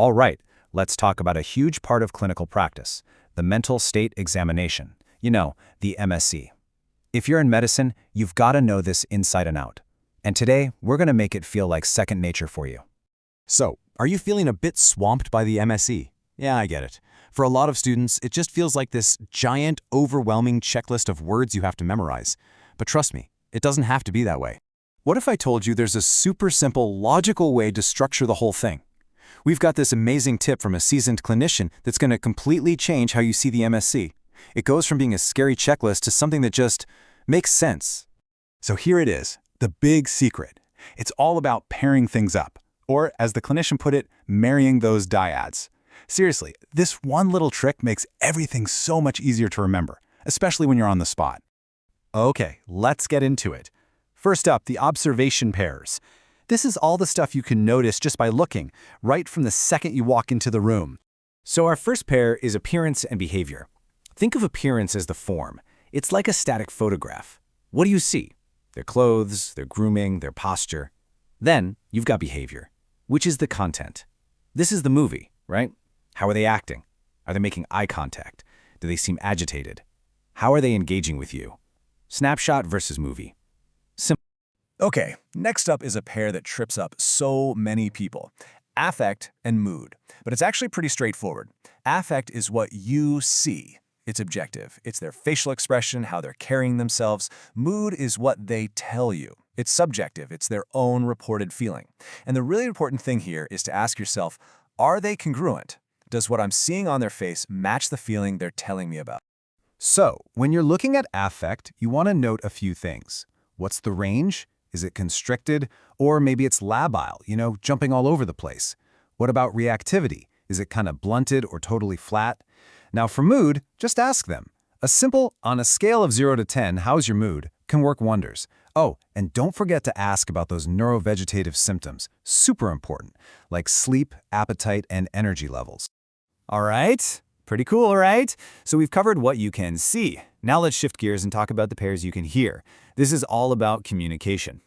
All right, let's talk about a huge part of clinical practice, the mental state examination. The MSE. If you're in medicine, you've got to know this inside and out. And today, we're going to make it feel like second nature for you. So, are you feeling a bit swamped by the MSE? Yeah, I get it. For a lot of students, it just feels like this giant, overwhelming checklist of words you have to memorize. But trust me, it doesn't have to be that way. What if I told you there's a super simple, logical way to structure the whole thing? We've got this amazing tip from a seasoned clinician that's going to completely change how you see the MSE. It goes from being a scary checklist to something that just makes sense. So here it is, the big secret. It's all about pairing things up, or as the clinician put it, marrying those dyads. Seriously, this one little trick makes everything so much easier to remember, especially when you're on the spot. Okay, let's get into it. First up, the observation pairs. This is all the stuff you can notice just by looking, right from the second you walk into the room. So our first pair is appearance and behavior. Think of appearance as the form. It's like a static photograph. What do you see? Their clothes, their grooming, their posture. Then you've got behavior, which is the content. This is the movie, right? How are they acting? Are they making eye contact? Do they seem agitated? How are they engaging with you? Snapshot versus movie. Okay, next up is a pair that trips up so many people. Affect and mood. But it's actually pretty straightforward. Affect is what you see. It's objective. It's their facial expression, how they're carrying themselves. Mood is what they tell you. It's subjective. It's their own reported feeling. And the really important thing here is to ask yourself, are they congruent? Does what I'm seeing on their face match the feeling they're telling me about? So, when you're looking at affect, you want to note a few things. What's the range? Is it constricted? Or maybe it's labile, jumping all over the place. What about reactivity? Is it kind of blunted or totally flat? Now for mood, just ask them. A simple, on a scale of 0 to 10, how's your mood, can work wonders. Oh, and don't forget to ask about those neurovegetative symptoms, super important, like sleep, appetite, and energy levels. All right, pretty cool, right? So we've covered what you can see. Now let's shift gears and talk about the pairs you can hear. This is all about communication.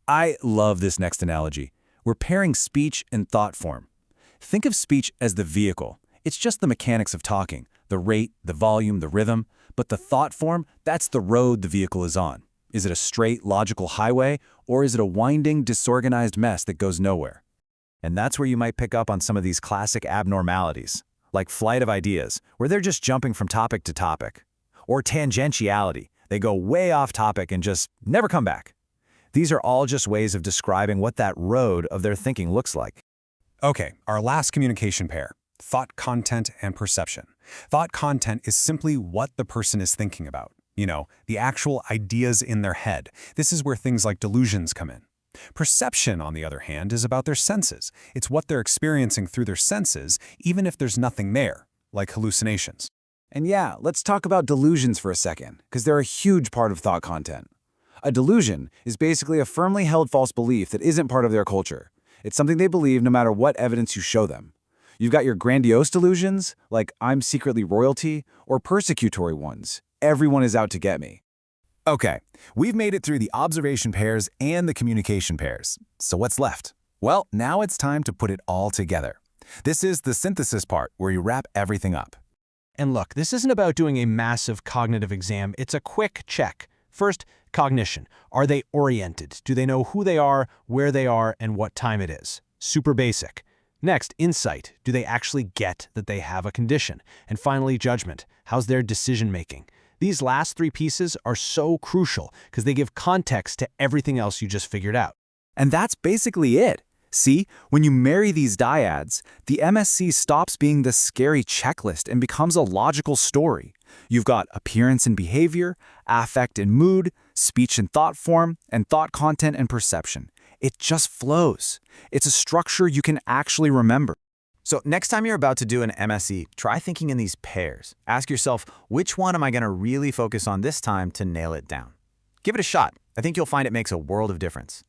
I love this next analogy. We're pairing speech and thought form. Think of speech as the vehicle. It's just the mechanics of talking, the rate, the volume, the rhythm, but the thought form, that's the road the vehicle is on. Is it a straight, logical highway, or is it a winding, disorganized mess that goes nowhere? And that's where you might pick up on some of these classic abnormalities, like flight of ideas, where they're just jumping from topic to topic, or tangentiality. They go way off topic and just never come back. These are all just ways of describing what that road of their thinking looks like. Okay, our last communication pair. Thought content and perception. Thought content is simply what the person is thinking about. The actual ideas in their head. This is where things like delusions come in. Perception, on the other hand, is about their senses. It's what they're experiencing through their senses, even if there's nothing there, like hallucinations. And yeah, let's talk about delusions for a second, because they're a huge part of thought content. A delusion is basically a firmly held false belief that isn't part of their culture. It's something they believe no matter what evidence you show them. You've got your grandiose delusions, like I'm secretly royalty, or persecutory ones. Everyone is out to get me. Okay, we've made it through the observation pairs and the communication pairs. So what's left? Well, now it's time to put it all together. This is the synthesis part where you wrap everything up. And look, this isn't about doing a massive cognitive exam. It's a quick check. First, cognition. Are they oriented? Do they know who they are, where they are, and what time it is? Super basic. Next, insight. Do they actually get that they have a condition? And finally, judgment. How's their decision-making? These last three pieces are so crucial because they give context to everything else you just figured out. And that's basically it. See, when you marry these dyads, the MSE stops being this scary checklist and becomes a logical story. You've got appearance and behavior, affect and mood, speech and thought form, and thought content and perception. It just flows. It's a structure you can actually remember. So next time you're about to do an MSE, try thinking in these pairs. Ask yourself, which one am I going to really focus on this time to nail it down? Give it a shot. I think you'll find it makes a world of difference.